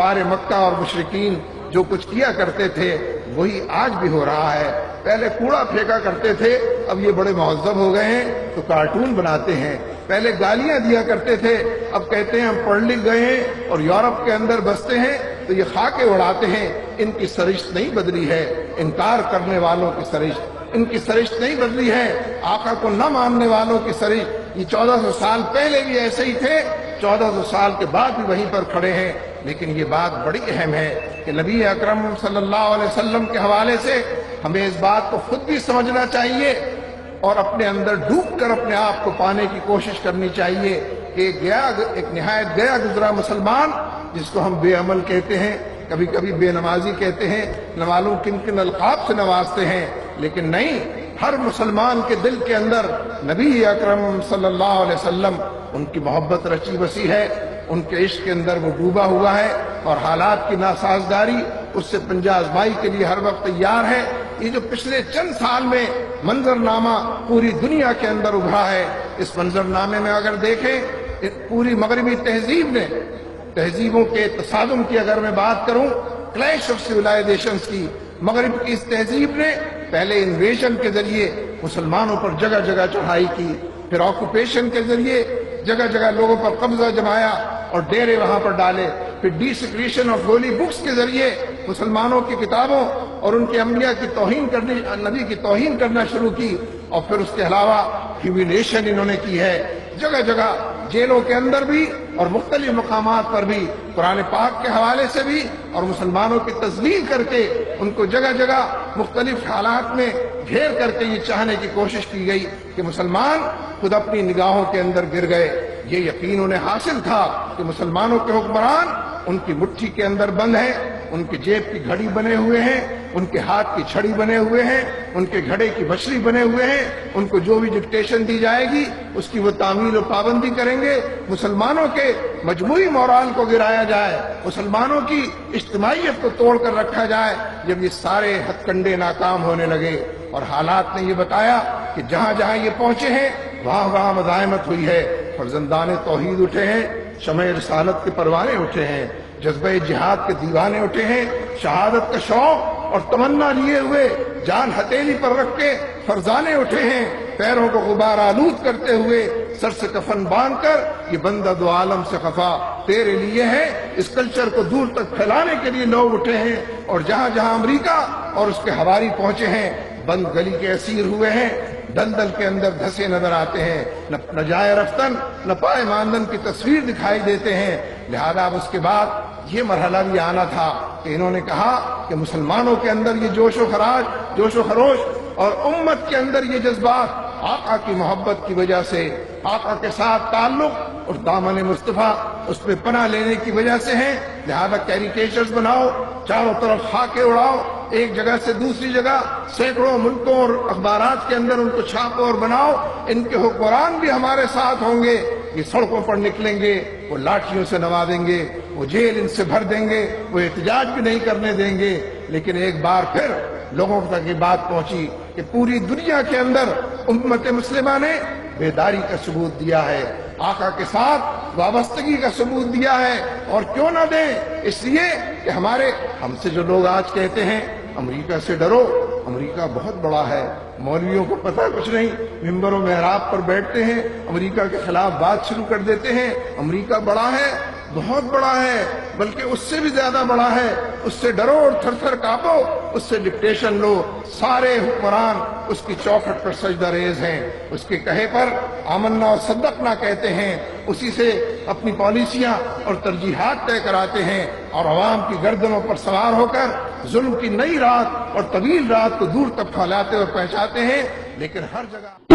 کفار مکہ اور مشرکین جو کچھ کیا کرتے تھے وہی آج بھی ہو رہا ہے۔ پہلے کوڑا پھینکا کرتے تھے، اب یہ بڑے مہذب ہو گئے ہیں تو کارٹون بناتے ہیں۔ پہلے گالیاں دیا کرتے تھے، اب کہتے ہیں ہم پڑھ لکھ گئے ہیں اور یورپ کے اندر بستے ہیں تو یہ خاکے اڑاتے ہیں۔ ان کی سرشت نہیں بدلی ہے، انکار کرنے والوں کی سرشت، ان کی سرشت نہیں بدلی ہے، آقا کو نہ ماننے والوں کی سرشت۔ یہ 1400 سال پہلے بھی ایسے ہی تھے، 1400 سال کے بعد بھی وہیں پر کھڑے ہیں۔ لیکن یہ بات بڑی اہم ہے کہ نبی اکرم صلی اللہ علیہ وسلم کے حوالے سے ہمیں اس بات کو خود بھی سمجھنا چاہیے اور اپنے اندر ڈوب کر اپنے آپ کو پانے کی کوشش کرنی چاہیے کہ ایک نہایت گیا گزرا مسلمان جس کو ہم بے عمل کہتے ہیں، کبھی کبھی بے نمازی کہتے ہیں، نہ معلوم کن کن القاب سے نوازتے ہیں، لیکن نہیں، ہر مسلمان کے دل کے اندر نبی اکرم صلی اللہ علیہ وسلم، ان کی محبت رچی بسی ہے، ان کے عشق کے اندر وہ ڈوبا ہوا ہے اور حالات کی ناسازگاری اس سے پنجہ آزمائی کے لیے ہر وقت تیار ہے۔ یہ جو پچھلے چند سال میں منظرنامہ پوری دنیا کے اندر ابھرا ہے، اس منظرنامے میں اگر دیکھیں پوری مغربی تہذیب نے، تہذیبوں کے تصادم کی اگر میں بات کروں، کلیش آف سویلائزیشنز کی، مغرب کی اس تہذیب نے پہلے انویژن کے ذریعے مسلمانوں پر جگہ جگہ چڑھائی کی، پھر آکوپیشن کے ذریعے جگہ جگہ لوگوں پر قبضہ جمایا اور ڈیرے وہاں پر ڈالے، پھر ڈیسیکریشن آف ہولی بکس کے ذریعے مسلمانوں کی کتابوں اور ان کے انبیاء کی توہین کرنی، نبی کی توہین کرنا شروع کی، اور پھر اس کے علاوہ ہیومینیشن انہوں نے کی ہے جگہ جگہ، جیلوں کے اندر بھی اور مختلف مقامات پر بھی، قرآن پاک کے حوالے سے بھی، اور مسلمانوں کی تذلیل کر کے ان کو جگہ جگہ مختلف حالات میں گھیر کر کے یہ چاہنے کی کوشش کی گئی کہ مسلمان خود اپنی نگاہوں کے اندر گر گئے۔ یہ یقین انہیں حاصل تھا کہ مسلمانوں کے حکمران ان کی مٹھی کے اندر بند ہیں، ان کی جیب کی گھڑی بنے ہوئے ہیں، ان کے ہاتھ کی چھڑی بنے ہوئے ہیں، ان کے گھڑے کی بچڑی بنے ہوئے ہیں، ان کو جو بھی ڈکٹیشن دی جائے گی اس کی وہ تعمیل و پابندی کریں گے۔ مسلمانوں کے مجموعی مورال کو گرایا جائے، مسلمانوں کی اجتماعیت کو توڑ کر رکھا جائے۔ جب یہ سارے ہتھ کنڈے ناکام ہونے لگے اور حالات نے یہ بتایا کہ جہاں جہاں یہ پہنچے ہیں وہاں وہاں مزاحمت ہوئی ہے، فرزندان توحید اٹھے ہیں، شمع رسالت کے پروانے اٹھے ہیں، جذبہ جہاد کے دیوانے اٹھے ہیں، شہادت کا شوق اور تمنا لیے ہوئے جان ہتھیلی پر رکھ کے فرزانے اٹھے ہیں، پیروں کو غبار آلود کرتے ہوئے سر سے کفن باندھ کر یہ بندہ دو عالم سے خفا تیرے لیے ہے، اس کلچر کو دور تک پھیلانے کے لیے لوگ اٹھے ہیں، اور جہاں جہاں امریکہ اور اس کے ہواری پہنچے ہیں بند گلی کے اسیر ہوئے ہیں، دلدل کے اندر دھسے نظر آتے ہیں، نہ جائے رفتن نہ پائے ماندن کی تصویر دکھائی دیتے ہیں۔ لہذا اب اس کے بعد یہ مرحلہ بھی آنا تھا کہ انہوں نے کہا کہ مسلمانوں کے اندر یہ جوش و خروش اور امت کے اندر یہ جذبات آقا کی محبت کی وجہ سے، آقا کے ساتھ تعلق اور دامن مصطفیٰ اس میں پناہ لینے کی وجہ سے ہیں۔ لہذا کیریکیچرز بناؤ، چاروں طرف خاکے اڑاؤ، ایک جگہ سے دوسری جگہ سینکڑوں ملکوں اور اخبارات کے اندر ان کو چھاپو اور بناؤ، ان کے حکمران بھی ہمارے ساتھ ہوں گے، یہ سڑکوں پر نکلیں گے، وہ لاٹھیوں سے نوازیں گے، وہ جیل ان سے بھر دیں گے، وہ احتجاج بھی نہیں کرنے دیں گے۔ لیکن ایک بار پھر لوگوں تک یہ بات پہنچی کہ پوری دنیا کے اندر امت مسلمہ نے بیداری کا ثبوت دیا ہے، آقا کے ساتھ وابستگی کا ثبوت دیا ہے، اور کیوں نہ دیں؟ اس لیے کہ ہم سے جو لوگ آج کہتے ہیں امریکہ سے ڈرو، امریکہ بہت بڑا ہے، مولویوں کو پتہ کچھ نہیں، ممبر و محراب پر بیٹھتے ہیں، امریکہ کے خلاف بات شروع کر دیتے ہیں، امریکہ بڑا ہے، بہت بڑا ہے، بلکہ اس سے بھی زیادہ بڑا ہے، اس سے ڈرو اور تھر تھر کانپو، اس سے ڈکٹیشن لو۔ سارے حکمران اس کی چوکھٹ پر سجدہ ریز ہیں، اس کے کہے پر آمنا اور صدقنا کہتے ہیں، اسی سے اپنی پالیسیاں اور ترجیحات طے کراتے ہیں، اور عوام کی گردنوں پر سوار ہو کر ظلم کی نئی رات اور طویل رات کو دور تک پھیلاتے اور پہنچاتے ہیں۔ لیکن ہر جگہ